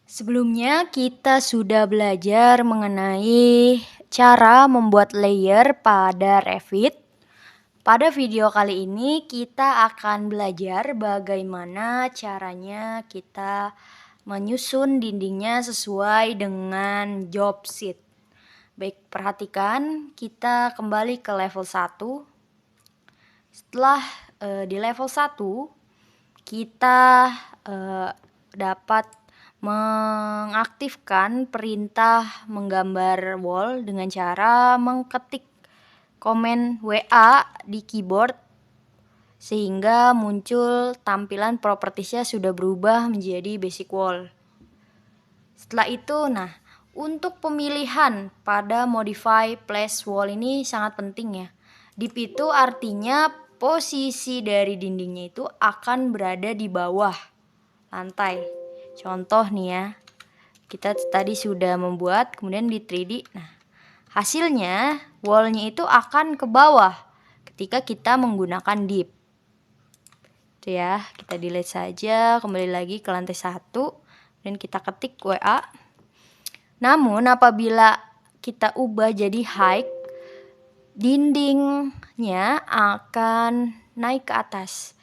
Sebelumnya kita sudah belajar mengenai cara membuat layer pada Revit. Pada video kali ini kita akan belajar bagaimana caranya kita menyusun dindingnya sesuai dengan job sheet. Baik, perhatikan kita kembali ke level 1. Setelah di level 1 kita dapat mengaktifkan perintah menggambar wall dengan cara mengetik komen WA di keyboard sehingga muncul tampilan propertiesnya sudah berubah menjadi basic wall. Setelah itu, untuk pemilihan pada modify place wall ini sangat penting ya. Deep itu artinya posisi dari dindingnya itu akan berada di bawah lantai. Contoh nih ya, kita tadi sudah membuat, kemudian di 3D. Hasilnya wallnya itu akan ke bawah ketika kita menggunakan deep. Itu ya, kita delete saja, kembali lagi ke lantai 1 dan kita ketik WA. Namun apabila kita ubah jadi height, dindingnya akan naik ke atas.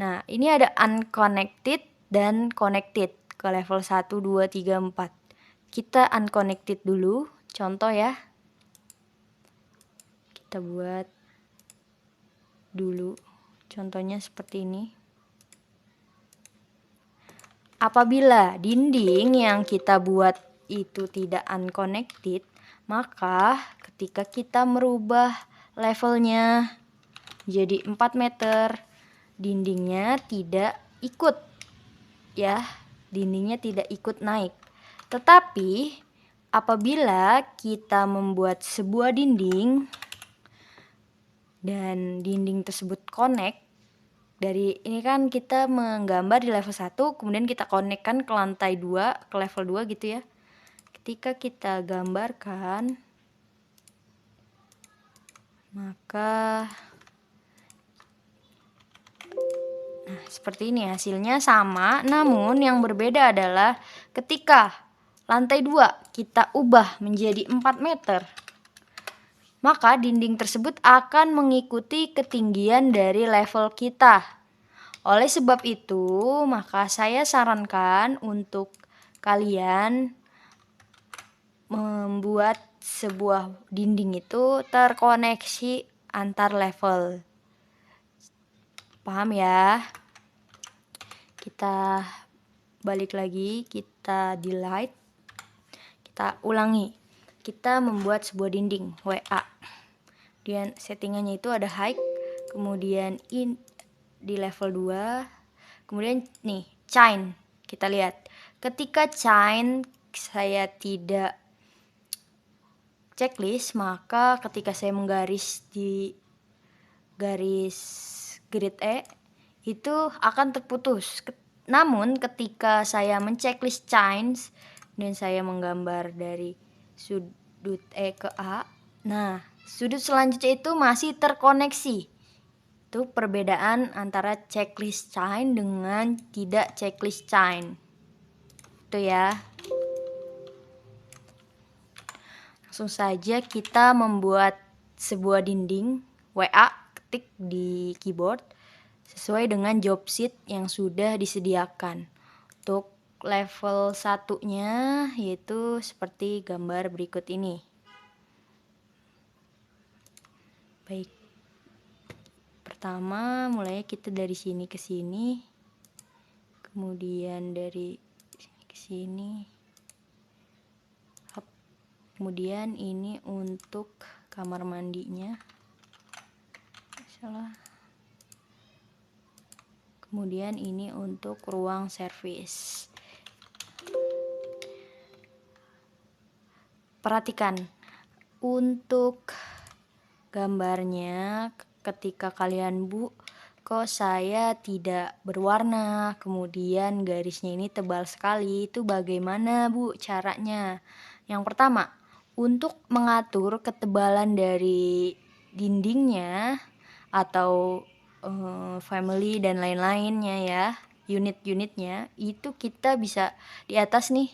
Nah, ini ada unconnected dan connected ke level 1, 2, 3, 4. Kita unconnected dulu, contoh ya. Kita buat dulu, contohnya seperti ini. Apabila dinding yang kita buat itu tidak unconnected, maka ketika kita merubah levelnya jadi 4 meter, dindingnya tidak ikut ya, dindingnya tidak ikut naik. Tetapi apabila kita membuat sebuah dinding dan dinding tersebut connect, dari ini kan kita menggambar di level 1, kemudian kita connect kan ke lantai 2, ke level 2 gitu ya. Ketika kita gambarkan, maka seperti ini hasilnya sama, namun yang berbeda adalah ketika lantai 2 kita ubah menjadi 4 meter, maka dinding tersebut akan mengikuti ketinggian dari level kita. Oleh sebab itu, maka saya sarankan untuk kalian membuat sebuah dinding itu terkoneksi antar level. Paham ya? Kita balik lagi, kita delete, kita ulangi. Kita membuat sebuah dinding WA. Dan settingannya itu ada height, kemudian di level 2, kemudian nih chain. Kita lihat, ketika chain saya tidak checklist, maka ketika saya menggaris di garis grid E itu akan terputus. Namun ketika saya menceklis chains dan saya menggambar dari sudut E ke A, sudut selanjutnya itu masih terkoneksi. Itu perbedaan antara checklist chain dengan tidak checklist chain. Itu ya. Langsung saja kita membuat sebuah dinding WA, ketik di keyboard sesuai dengan job sheet yang sudah disediakan. Untuk level 1-nya yaitu seperti gambar berikut ini. Baik. Pertama, mulai kita dari sini ke sini. Kemudian dari sini ke sini. Kemudian ini untuk kamar mandinya. Salah. Kemudian ini untuk ruang servis. Perhatikan, untuk gambarnya ketika kalian kok saya tidak berwarna, kemudian garisnya ini tebal sekali, itu bagaimana Bu caranya? Yang pertama, untuk mengatur ketebalan dari dindingnya atau family dan lain-lainnya ya, unit-unitnya, itu kita bisa di atas nih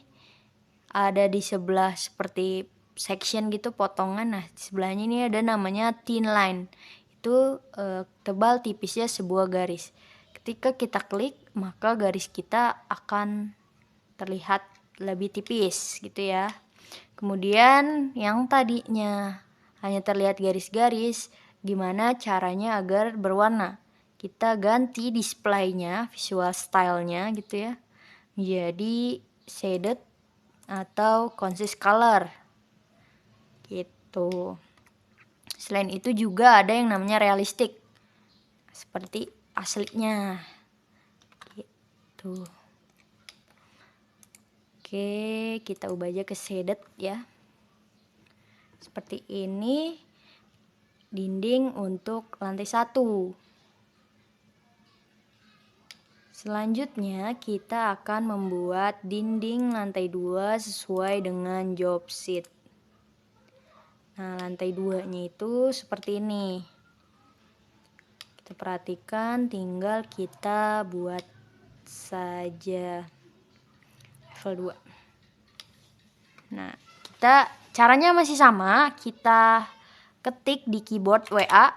ada di sebelah seperti section gitu, potongan. Nah, di sebelahnya ini ada namanya thin line. Itu tebal tipisnya sebuah garis. Ketika kita klik, maka garis kita akan terlihat lebih tipis gitu ya. Kemudian yang tadinya hanya terlihat garis-garis, gimana caranya agar berwarna? Kita ganti displaynya, visual stylenya gitu ya, menjadi shaded atau consist color gitu. Selain itu juga ada yang namanya realistic, seperti aslinya gitu. Oke, kita ubah aja ke shaded ya. Seperti ini dinding untuk lantai 1. Selanjutnya kita akan membuat dinding lantai 2 sesuai dengan job sheet. Nah, lantai 2-nya itu seperti ini. Kita perhatikan, tinggal kita buat saja level 2. Nah, caranya masih sama, kita ketik di keyboard WA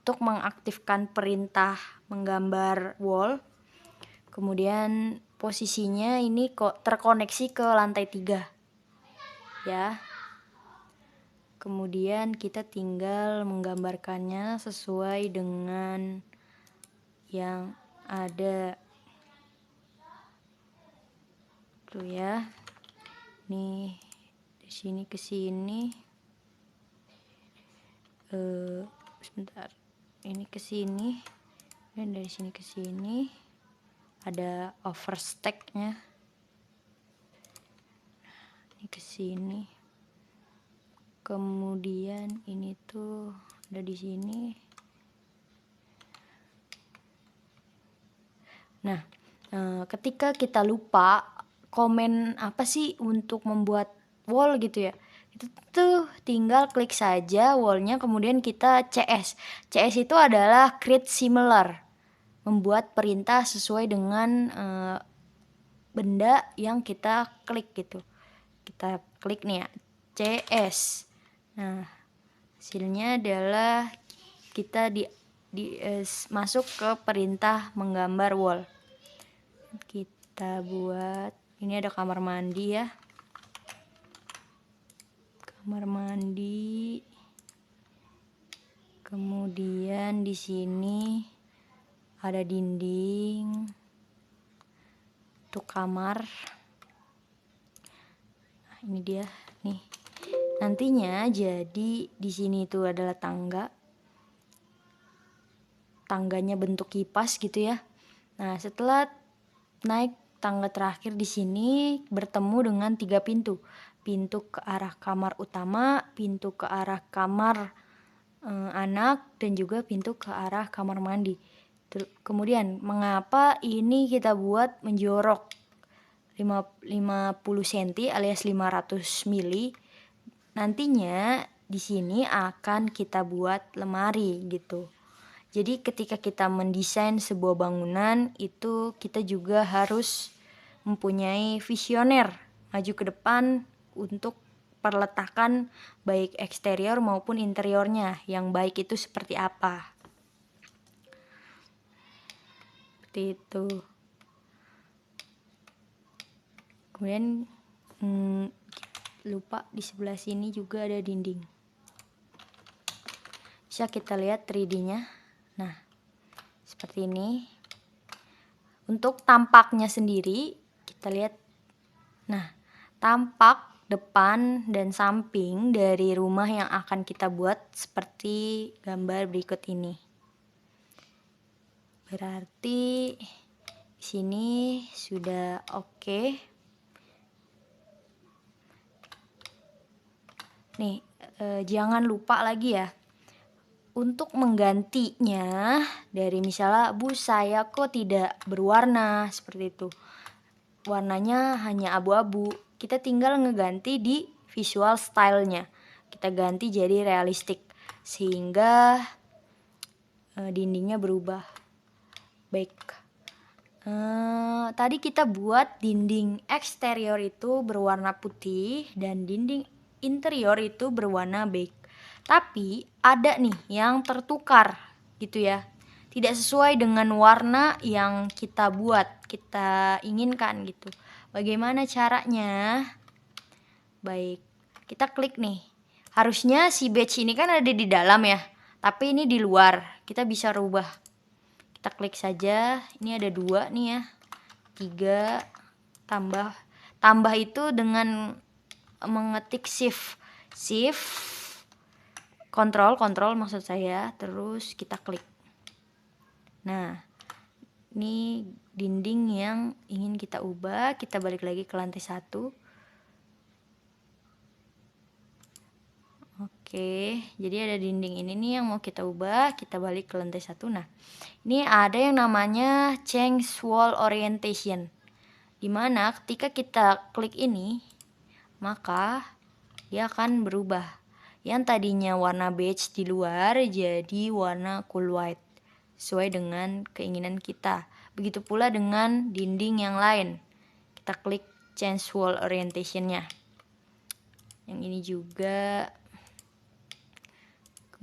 untuk mengaktifkan perintah menggambar wall. Kemudian posisinya ini kok terkoneksi ke lantai 3 ya. Kemudian kita tinggal menggambarkannya sesuai dengan yang ada tuh ya. Nih dari sini ke sini, sebentar, ini ke sini, dan dari sini ke sini ada overstacknya. Ini ke sini. Kemudian ini tuh ada di sini. Nah, ketika kita lupa komen apa sih untuk membuat wall gitu ya, itu tuh tinggal klik saja wallnya, kemudian kita CS. CS itu adalah create similar, membuat perintah sesuai dengan benda yang kita klik gitu. Kita klik nih ya, CS. Nah, hasilnya adalah kita masuk ke perintah menggambar wall. Kita buat, ini ada kamar mandi ya. Kamar mandi. Kemudian di sini ada dinding untuk kamar. Nah, ini dia nih. Nantinya jadi di sini itu adalah tangga. Tangganya bentuk kipas gitu ya. Nah, setelah naik tangga terakhir di sini bertemu dengan 3 pintu. Pintu ke arah kamar utama, pintu ke arah kamar anak, dan juga pintu ke arah kamar mandi. Kemudian mengapa ini kita buat menjorok 50 cm alias 500 mili? Nantinya di sini akan kita buat lemari gitu. Jadi ketika kita mendesain sebuah bangunan itu kita juga harus mempunyai visioner, maju ke depan untuk perletakan baik eksterior maupun interiornya yang baik itu seperti apa. Seperti itu. Kemudian lupa di sebelah sini juga ada dinding. Bisa kita lihat 3D-nya. Nah, seperti ini. Untuk tampaknya sendiri kita lihat. Nah, tampak depan dan samping dari rumah yang akan kita buat seperti gambar berikut ini. Berarti di sini sudah oke. Nih, jangan lupa lagi ya untuk menggantinya dari misalnya, Bu, saya kok tidak berwarna seperti itu. Warnanya hanya abu-abu. Kita tinggal ngeganti di visual stylenya. Kita ganti jadi realistik sehingga dindingnya berubah. Baik. Tadi kita buat dinding eksterior itu berwarna putih dan dinding interior itu berwarna beige. Tapi ada nih yang tertukar gitu ya. Tidak sesuai dengan warna yang kita buat, kita inginkan gitu. Bagaimana caranya? Baik, kita klik nih. Harusnya si badge ini kan ada di dalam ya, tapi ini di luar. Kita bisa rubah. Kita klik saja. Ini ada 2 nih ya. 3 tambah itu dengan mengetik shift kontrol maksud saya, terus kita klik. Nah, ini dinding yang ingin kita ubah. Kita balik lagi ke lantai 1. Oke, jadi ada dinding ini nih yang mau kita ubah. Kita balik ke lantai 1. Nah, ini ada yang namanya change wall orientation, dimana ketika kita klik ini maka dia akan berubah. Yang tadinya warna beige di luar jadi warna cool white, sesuai dengan keinginan kita. Begitu pula dengan dinding yang lain. Kita klik change wall orientation-nya. Yang ini juga.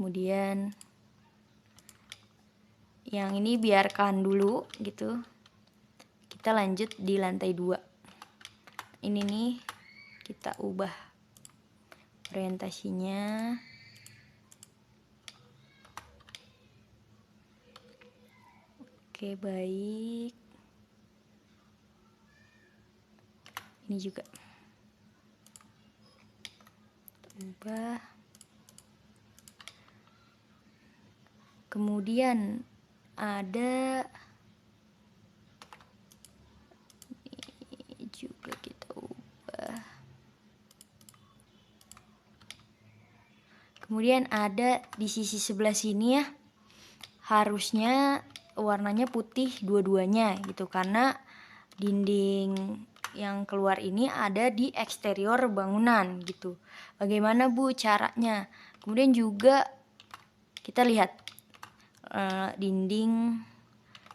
Kemudian yang ini biarkan dulu gitu. Kita lanjut di lantai 2. Ini nih kita ubah orientasinya. Oke, baik. Ini juga kita ubah. Kemudian ada ini juga kita ubah. Kemudian ada di sisi sebelah sini ya, harusnya warnanya putih dua-duanya gitu, karena dinding yang keluar ini ada di eksterior bangunan gitu. Bagaimana Bu caranya? Kemudian juga kita lihat dinding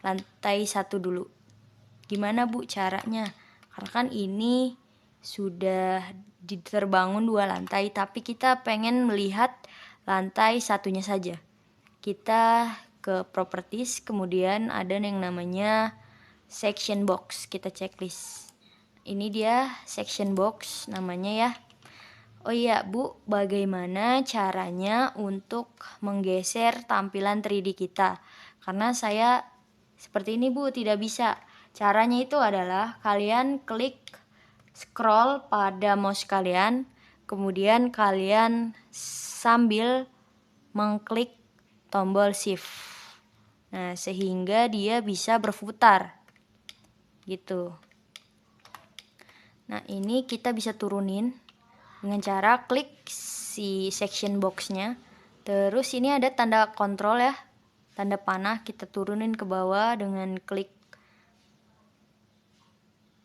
lantai 1 dulu. Gimana Bu caranya? Karena kan ini sudah terbangun 2 lantai, tapi kita pengen melihat lantai satunya saja. Kita ke properties, kemudian ada yang namanya section box. Kita checklist. Ini dia section box namanya ya. Oh iya Bu, bagaimana caranya untuk menggeser tampilan 3D kita? Karena saya seperti ini Bu, tidak bisa. Caranya itu adalah kalian klik scroll pada mouse kalian, kemudian kalian sambil mengklik tombol shift. Nah, sehingga dia bisa berputar. Gitu. Nah, ini kita bisa turunin dengan cara klik si section box-nya. Terus ini ada tanda kontrol ya, tanda panah, kita turunin ke bawah dengan klik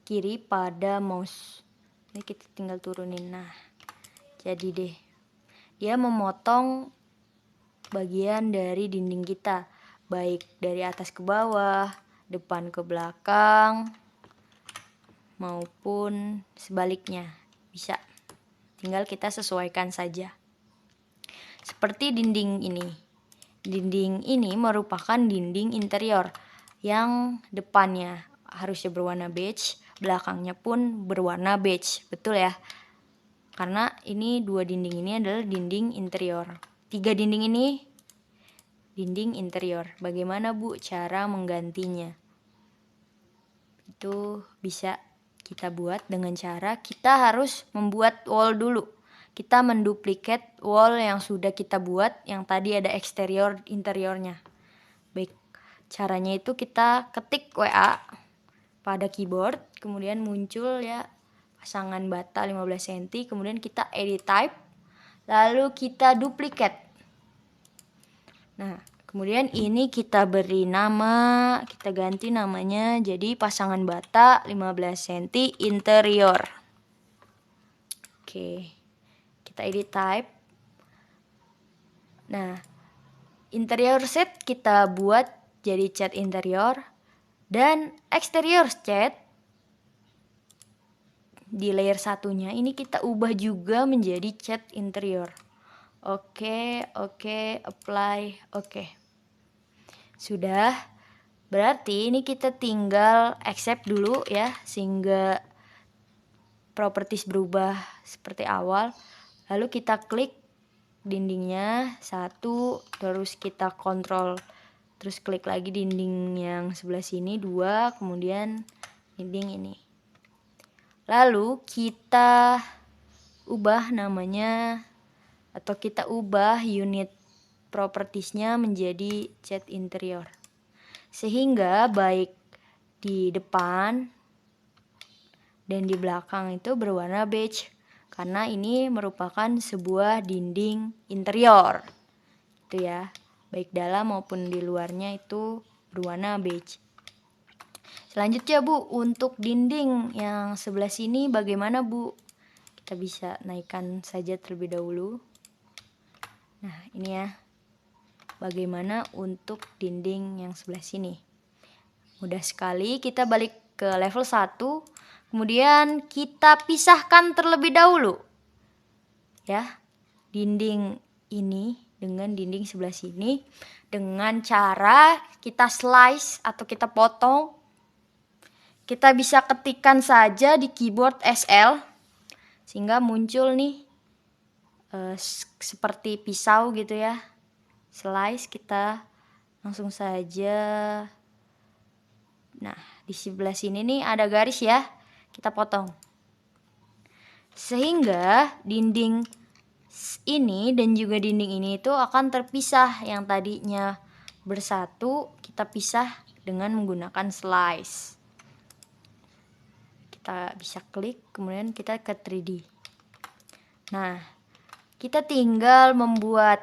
kiri pada mouse. Ini kita tinggal turunin. Nah, jadi deh. Dia memotong bagian dari dinding kita, baik dari atas ke bawah, depan ke belakang, maupun sebaliknya. Bisa. Tinggal kita sesuaikan saja. Seperti dinding ini. Dinding ini merupakan dinding interior yang depannya harusnya berwarna beige, belakangnya pun berwarna beige. Betul ya? Karena ini 2 dinding ini adalah dinding interior. 3 dinding ini dinding interior. Bagaimana Bu cara menggantinya? Itu bisa kita buat dengan cara kita harus membuat wall dulu. Kita menduplikat wall yang sudah kita buat, yang tadi ada eksterior interiornya. Baik, caranya itu kita ketik WA pada keyboard, kemudian muncul ya pasangan bata 15 cm, kemudian kita edit type, lalu kita duplikat. Nah, kemudian ini kita beri nama, kita ganti namanya jadi pasangan bata 15 cm interior. Oke, kita edit type. Nah, interior set kita buat jadi cat interior. Dan exterior cat di layer satunya ini kita ubah juga menjadi cat interior. Oke, apply, oke. Sudah. Berarti ini kita tinggal accept dulu ya, sehingga properties berubah seperti awal. Lalu kita klik dindingnya satu, terus kita kontrol, terus klik lagi dinding yang sebelah sini dua, kemudian dinding ini. Lalu kita ubah namanya, atau kita ubah unit propertiesnya menjadi cat interior, sehingga baik di depan dan di belakang itu berwarna beige, karena ini merupakan sebuah dinding interior itu ya, baik dalam maupun di luarnya itu berwarna beige. Selanjutnya Bu, untuk dinding yang sebelah sini bagaimana Bu? Kita bisa naikkan saja terlebih dahulu. Nah ini ya, bagaimana untuk dinding yang sebelah sini. Mudah sekali, kita balik ke level 1, kemudian kita pisahkan terlebih dahulu ya, dinding ini dengan dinding sebelah sini, dengan cara kita slice atau kita potong. Kita bisa ketikkan saja di keyboard SL sehingga muncul nih seperti pisau gitu ya. Slice, kita langsung saja. Nah, di sebelah sini nih ada garis ya. Kita potong. Sehingga dinding ini dan juga dinding ini itu akan terpisah. Yang tadinya bersatu, kita pisah dengan menggunakan slice. Kita bisa klik, kemudian kita ke 3D. Nah, kita tinggal membuat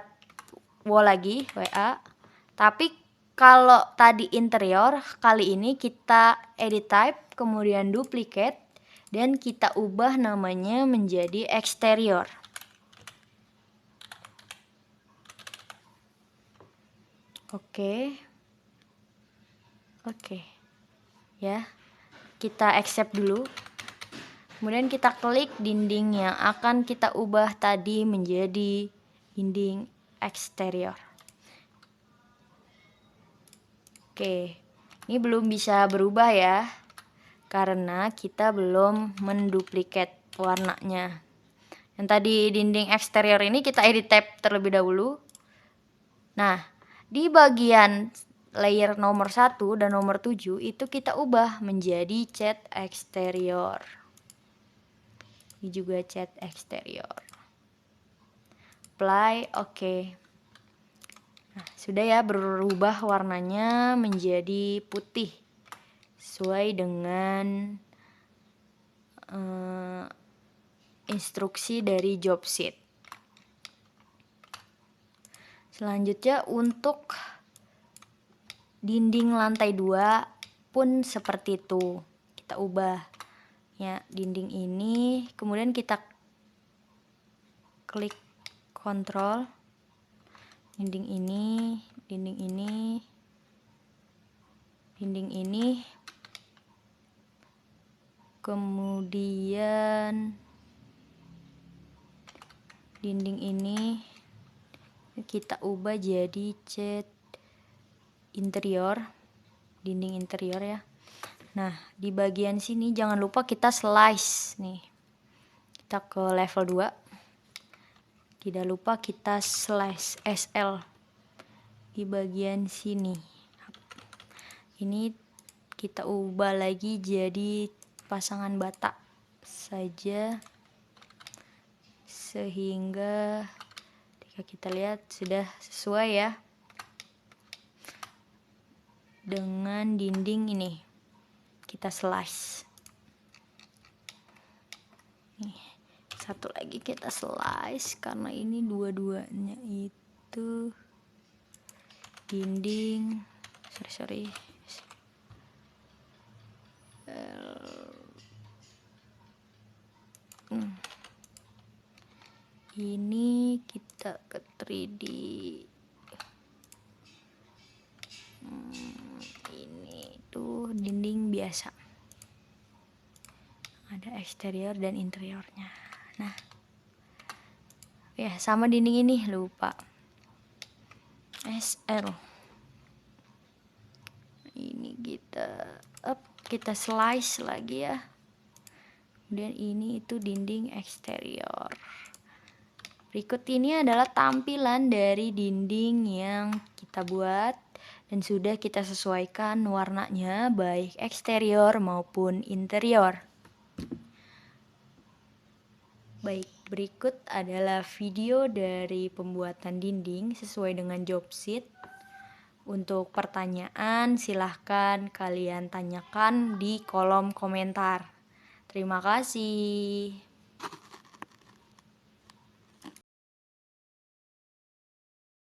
wall lagi, WA. Tapi kalau tadi interior, kali ini kita edit type, kemudian duplicate, dan kita ubah namanya menjadi exterior. Oke. Ya. Kita accept dulu. Kemudian kita klik dinding yang akan kita ubah tadi menjadi dinding eksterior. Oke, ini belum bisa berubah ya, karena kita belum menduplikat warnanya. Yang tadi dinding eksterior ini kita edit tab terlebih dahulu. Nah, di bagian layer nomor 1 dan nomor 7 itu kita ubah menjadi cat eksterior. Ini juga cat eksterior. Apply, oke. Nah, sudah ya, berubah warnanya menjadi putih sesuai dengan instruksi dari job sheet. Selanjutnya untuk dinding lantai 2 pun seperti itu. Kita ubah ya dinding ini, kemudian kita klik kontrol dinding ini, dinding ini, dinding ini, kemudian dinding ini kita ubah jadi cat interior, dinding interior ya. Nah, di bagian sini jangan lupa kita slice nih. Kita ke level 2. Tidak lupa kita slice SL di bagian sini. Ini kita ubah lagi jadi pasangan bata saja, sehingga ketika kita lihat sudah sesuai ya dengan dinding ini. Kita slice. Nih, satu lagi kita slice karena ini dua-duanya itu dinding. Sorry. Ini kita ke 3D. Ini tuh biasa. Ada eksterior dan interiornya. Nah, ya sama dinding ini lupa. SL. Ini kita slice lagi ya. Kemudian ini itu dinding eksterior. Berikut ini adalah tampilan dari dinding yang kita buat dan sudah kita sesuaikan warnanya baik eksterior maupun interior. Baik, berikut adalah video dari pembuatan dinding sesuai dengan job sheet. Untuk pertanyaan silahkan kalian tanyakan di kolom komentar. Terima kasih.